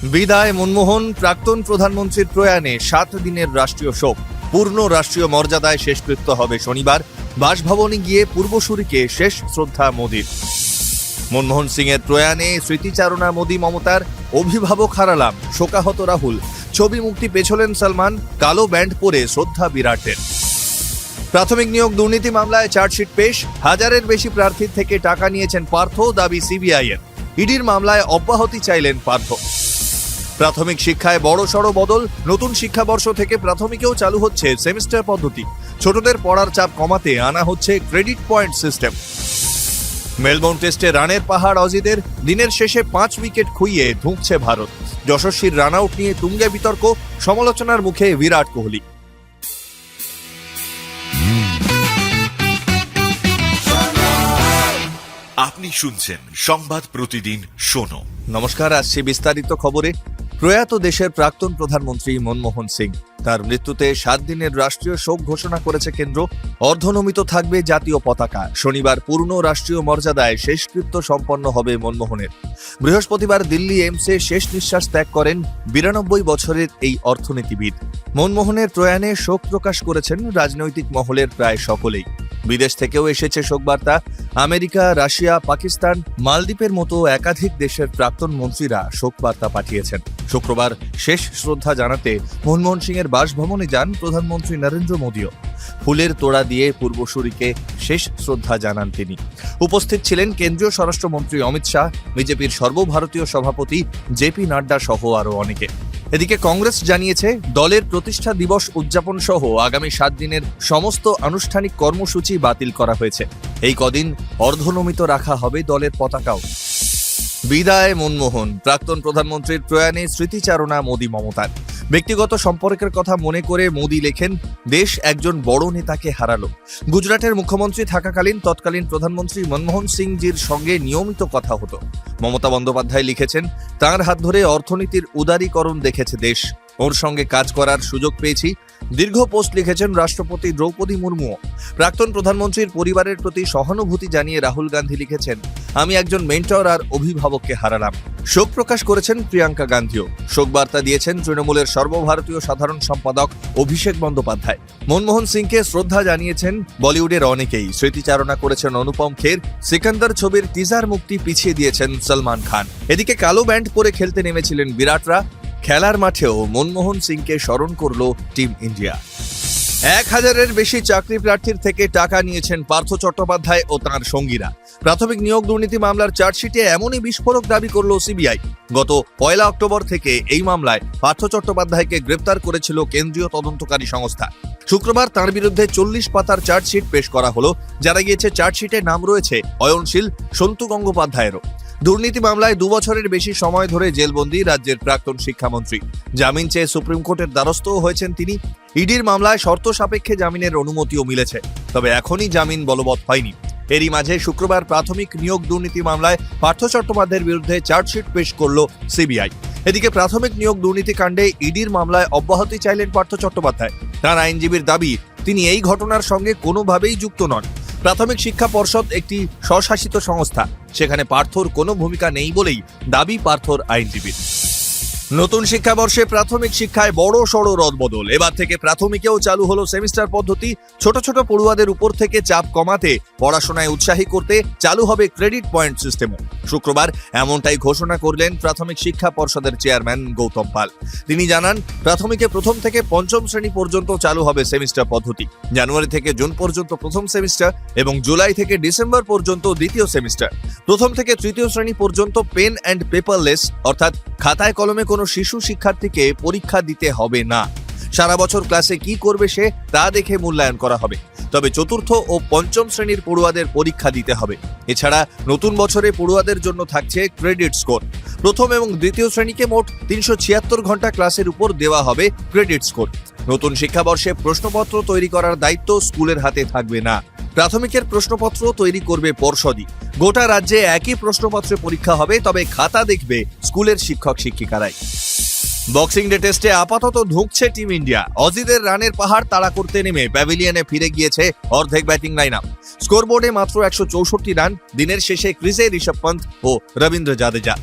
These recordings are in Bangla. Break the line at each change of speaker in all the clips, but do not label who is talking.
বিদায় মনমোহন। প্রাক্তন প্রধানমন্ত্রীর প্রয়াণে 7 দিনের রাষ্ট্রীয় শোক। পূর্ণ রাষ্ট্রীয় মর্যাদায় শেষকৃত্য হবে শনিবার। বাসভবনে গিয়ে পূর্বসূরিকে শেষ শ্রদ্ধা মোদির। মনমোহন সিং এর প্রয়াণে স্মৃতিচারণা মোদি মমতার। অভিভাবক হারালাম, শোকাহত রাহুল। ছবি মুক্তি পেছলেন সলমান। কালো ব্যান্ড পরে শ্রদ্ধা বিরাটের। প্রাথমিক নিয়োগ দুর্নীতি মামলায় চার্জশিট পেশ। হাজারের বেশি প্রার্থীর থেকে টাকা নিয়েছেন পার্থ, দাবি সিবিআই এর। ইডির মামলায় অব্যাহতি চাইলেন পার্থ। প্রাথমিক শিক্ষায় বড়সড় বদল। নতুন শিক্ষাবর্ষ থেকে প্রাথমিকেও চালু হচ্ছে সেমিস্টার পদ্ধতি। ছোটদের পড়ার চাপ কমাতে আনা হচ্ছে ক্রেডিট পয়েন্ট সিস্টেম। মেলবোর্ন টেস্টে রানের পাহাড় অজিদের। দিনের শেষে 5 উইকেট খুইয়ে ধুঁকছে ভারত। যশস্বীর রান আউট নিয়ে তুঙ্গে বিতর্ক। সমালোচনার মুখে বিরাট কোহলি।
আপনি শুনছেন সংবাদ প্রতিদিন শোনো।
নমস্কার, আসছি বিস্তারিত খবরে। প্রয়াত দেশের প্রাক্তন প্রধানমন্ত্রী মনমোহন সিং। তার মৃত্যুতে 7 দিনের রাষ্ট্রীয় শোক ঘোষণা করেছে কেন্দ্র। অর্ধনমিত থাকবে জাতীয় পতাকা। শনিবার পূর্ণ রাষ্ট্রীয় মর্যাদায় শেষকৃত্য সম্পন্ন হবে মনমোহনের। বৃহস্পতিবার দিল্লি এইমসে শেষ নিঃশ্বাস ত্যাগ করেন 92 বছরের এই অর্থনীতিবিদ। মনমোহনের প্রয়াণে শোক প্রকাশ করেছেন রাজনৈতিক মহলের প্রায় সকলেই। বিদেশ থেকেও এসেছে শোকবার্তা। আমেরিকা, রাশিয়া, পাকিস্তান, মালদ্বীপের মতো একাধিক দেশের প্রাক্তন মন্ত্রীরা শোকবার্তা পাঠিয়েছেন। শুক্রবার শেষ শ্রদ্ধা জানাতে মনমোহন সিং এর বাসভবনে যান প্রধানমন্ত্রী নরেন্দ্র মোদীও। ফুলের তোড়া দিয়ে পূর্বসূরিকে শেষ শ্রদ্ধা জানান তিনি। উপস্থিত ছিলেন কেন্দ্রীয় স্বরাষ্ট্রমন্ত্রী অমিত শাহ, বিজেপির সর্বভারতীয় সভাপতি জেপি নাড্ডা সহ আরও অনেকে। এদিকে কংগ্রেস জানিয়েছে দলের প্রতিষ্ঠা দিবস উদযাপন সহ আগামী 7 দিনের সমস্ত আনুষ্ঠানিক কর্মসূচি বাতিল করা হয়েছে। এই কদিন অর্ধনমিত রাখা হবে দলের পতাকাও। বিদায় মনমোহন। প্রাক্তন প্রধানমন্ত্রীর প্রয়াণে স্মৃতিচারণা মোদি মমতার। ব্যক্তিগত সম্পর্কের কথা মনে করে মোদি লেখেন, দেশ একজন বড় নেতাকে হারালো। গুজরাটের মুখ্যমন্ত্রী থাকাকালীন তৎকালীন প্রধানমন্ত্রী মনমোহন সিংজির সঙ্গে নিয়মিত কথা হতো। মমতা বন্দ্যোপাধ্যায় লিখেছেন, তাঁর হাত ধরে অর্থনীতির উদারীকরণ দেখেছে দেশ। ওর সঙ্গে কাজ করার সুযোগ পেয়েছি। দীর্ঘ পোস্ট লিখেছেন রাষ্ট্রপতি দ্রৌপদী মুর্মুও। প্রাক্তন প্রধানমন্ত্রীর পরিবারের প্রতি সহানুভূতি জানিয়ে রাহুল গান্ধী লিখেছেন, আমি একজন মেন্টর আর অভিভাবককে হারালাম। শোক প্রকাশ করেছেন প্রিয়াঙ্কা গান্ধীও। শোকবার্তা দিয়েছেন তৃণমূলের সর্বভারতীয় সাধারণ সম্পাদক অভিষেক বন্দ্যোপাধ্যায়। মনমোহন সিংকে শ্রদ্ধা জানিয়েছেন বলিউডের অনেকেই। স্মৃতিচারণা করেছেন অনুপম খের। সিকান্দার ছবির টিজার মুক্তি পিছিয়ে দিয়েছেন সলমান খান। এদিকে কালো ব্যান্ড পরে খেলতে নেমেছিলেন বিরাটরা। খেলার মাঠেও মনমোহন সিংকে স্মরণ করল টিম ইন্ডিয়া। 1000-এর বেশি চাকরি প্রার্থীর থেকে টাকা নিয়েছেন পার্থ চট্টোপাধ্যায় ও তাঁর সঙ্গীরা। প্রাথমিক নিয়োগ দুর্নীতি মামলার চার্জশিটে এমনই বিস্ফোরক দাবি করল সিবিআই। গত 1 অক্টোবর থেকে এই মামলায় পার্থ চট্টোপাধ্যায়কে গ্রেপ্তার করেছিল কেন্দ্রীয় তদন্তকারী সংস্থা। শুক্রবার তাঁর বিরুদ্ধে 40 পাতার চার্জশিট পেশ করা হলো। যারা গিয়েছে চার্জশিটে নাম রয়েছে অয়নশীল, সন্তু গঙ্গোপাধ্যায়েরও। দুর্নীতি মামলায় 2 বছরের বেশি সময় ধরে জেলবন্দি রাজ্যের প্রাক্তন শিক্ষামন্ত্রী। জামিন চেয়ে সুপ্রিম কোর্টের দ্বারস্থও হয়েছেন তিনি। ইডির মামলায় শর্ত সাপেক্ষে জামিনের অনুমতিও মিলেছে, তবে এখনই জামিন বলবৎ হয়নি। এরই মাঝে শুক্রবার প্রাথমিক নিয়োগ দুর্নীতি মামলায় পার্থ চট্টোপাধ্যায়ের বিরুদ্ধে চার্জশিট পেশ করল সিবিআই। এদিকে প্রাথমিক নিয়োগ দুর্নীতি কাণ্ডে ইডির মামলায় অব্যাহতি চাইলেন পার্থ চট্টোপাধ্যায়। তাঁর আইনজীবীর দাবি, তিনি এই ঘটনার সঙ্গে কোনোভাবেই যুক্ত নন। প্রাথমিক শিক্ষা পর্ষদ একটি স্বশাসিত সংস্থা, সেখানে পার্থর কোনো ভূমিকা নেই বলেই দাবি পার্থর আইনজীবীর। নতুন শিক্ষাবর্ষে প্রাথমিক শিক্ষায় বড় সড় রদবদল। এবার থেকে প্রাথমিকেও চালু হলো সেমিস্টার পদ্ধতি। ছোট ছোট পড়ুয়াদের উপর থেকে চাপ কমাতে, পড়াশোনায় উৎসাহী করতে চালু হবে ক্রেডিট পয়েন্ট সিস্টেমও। শুক্রবার এমনটাই ঘোষণা করলেন প্রাথমিক শিক্ষা পর্ষদের চেয়ারম্যান গৌতম পাল। তিনি জানান, প্রাথমিকে প্রথম থেকে পঞ্চম শ্রেণী পর্যন্ত চালু হবে সেমিস্টার পদ্ধতি। জানুয়ারি থেকে জুন পর্যন্ত প্রথম সেমিস্টার এবং জুলাই থেকে ডিসেম্বর পর্যন্ত দ্বিতীয় সেমিস্টার। প্রথম থেকে তৃতীয় শ্রেণী পর্যন্ত পেন অ্যান্ড পেপারলেস, অর্থাৎ খাতায় কলমে কোনো শিশু শিক্ষার্থীকে পরীক্ষা দিতে হবে না। সারা বছর ক্লাসে কি করবে সে তা দেখে মূল্যায়ন করা হবে। তবে চতুর্থ ও পঞ্চম শ্রেণীর পড়ুয়াদের পরীক্ষা দিতে হবে। এছাড়া নতুন বছরে পড়ুয়াদের জন্য থাকছে ক্রেডিট স্কোর। প্রথম এবং দ্বিতীয় শ্রেণীকে মোট 376 ঘন্টা ক্লাসের উপর দেওয়া হবে ক্রেডিট স্কোর। নতুন শিক্ষাবর্ষে প্রশ্নপত্র তৈরি করার দায়িত্ব স্কুলের হাতে থাকবে না। প্রাথমিকের প্রশ্নপত্র তৈরি করবে পর্ষদই। গোটা রাজ্যে একই প্রশ্নপত্রে পরীক্ষা হবে, তবে খাতা দেখবে স্কুলের শিক্ষক শিক্ষিকারাই। বক্সিং ডে টেস্টে আপাতত ধুঁকছে টিম ইন্ডিয়া। অজিদের রানের পাহাড় তাড়া করতে নেমে প্যাভিলিয়নে ফিরে গিয়েছে অর্ধেক ব্যাটিং লাইন আপ। স্কোরবোর্ডে মাত্র 164 রান। দিনের শেষে ক্রিজে ঋষভ পন্থ ও রবীন্দ্র জাদেজা।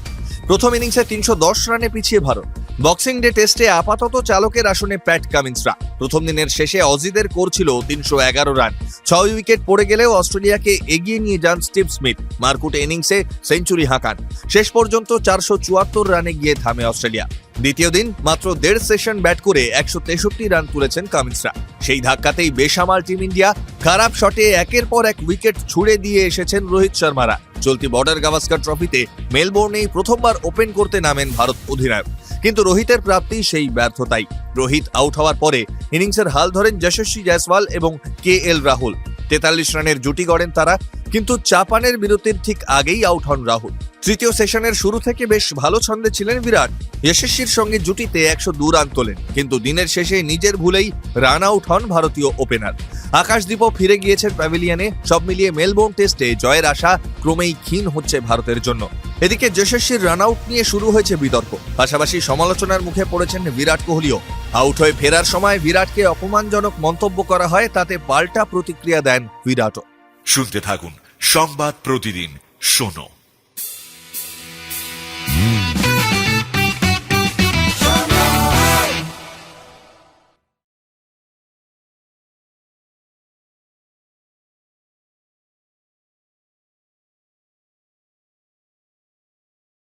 প্রথম ইনিংসে 310 রানে পিছিয়ে ভারত। বক্সিং ডে টেস্টে আপাতত চালকের আসনে প্যাট কামিন্সরা। প্রথম দিনের শেষে অজিদের স্কোর ছিল 311 রান। 6 উইকেট পড়ে গেলেও অস্ট্রেলিয়াকে এগিয়ে নিয়ে যান স্টিভ স্মিথ। মারকুটে ইনিংসে সেঞ্চুরি হাঁকান। শেষ পর্যন্ত 474 রানে গিয়ে থামে অস্ট্রেলিয়া। দ্বিতীয় দিন মাত্র 1.5 সেশন ব্যাট করে 163 রান তুলেছেন কামিন্সরা। সেই ধাক্কাতেই বেসামাল টিম ইন্ডিয়া। খারাপ শটে একের পর এক উইকেট ছুড়ে দিয়ে এসেছেন রোহিত শর্মারা। চলতি বর্ডার গাভাস্কার ট্রফিতে মেলবোর্নেই প্রথমবার ওপেন করতে নামেন ভারত অধিনায়ক, কিন্তু রোহিতের প্রাপ্তি সেই ব্যর্থতাই। রোহিত আউট হওয়ার পরে ইনিংসের হাল ধরেন যশস্বী জয়সওয়াল এবং KL রাহুল। 43 রানের জুটি গড়েন তারা, কিন্তু জাপানের বিরতির ঠিক আগেই আউট হন রাহুল। তৃতীয় সেশনের শুরু থেকে বেশ ভালো ছন্দে ছিলেন বিরাট। যশস্বীর সঙ্গে জুটিতে 102 রান তোলেন, কিন্তু দিনের শেষে নিজের ভুলেই রান আউট হন ভারতীয় ওপেনার। আকাশদীপও ফিরে গিয়েছেন প্যাভিলিয়নে। সব মিলিয়ে মেলবোর্ন টেস্টে জয়ের আশা ক্রমেই ক্ষীণ হচ্ছে ভারতের জন্য। এদিকে যশস্বীর রান আউট নিয়ে শুরু হয়েছে বিতর্ক। পাশাপাশি সমালোচনার মুখে পড়েছেন বিরাট কোহলিও। আউট হয়ে ফেরার সময় বিরাটকে অপমানজনক মন্তব্য করা হয়, তাতে পাল্টা প্রতিক্রিয়া দেন বিরাটও।
শুনতে থাকুন সংবাদ প্রতিদিন শোনো।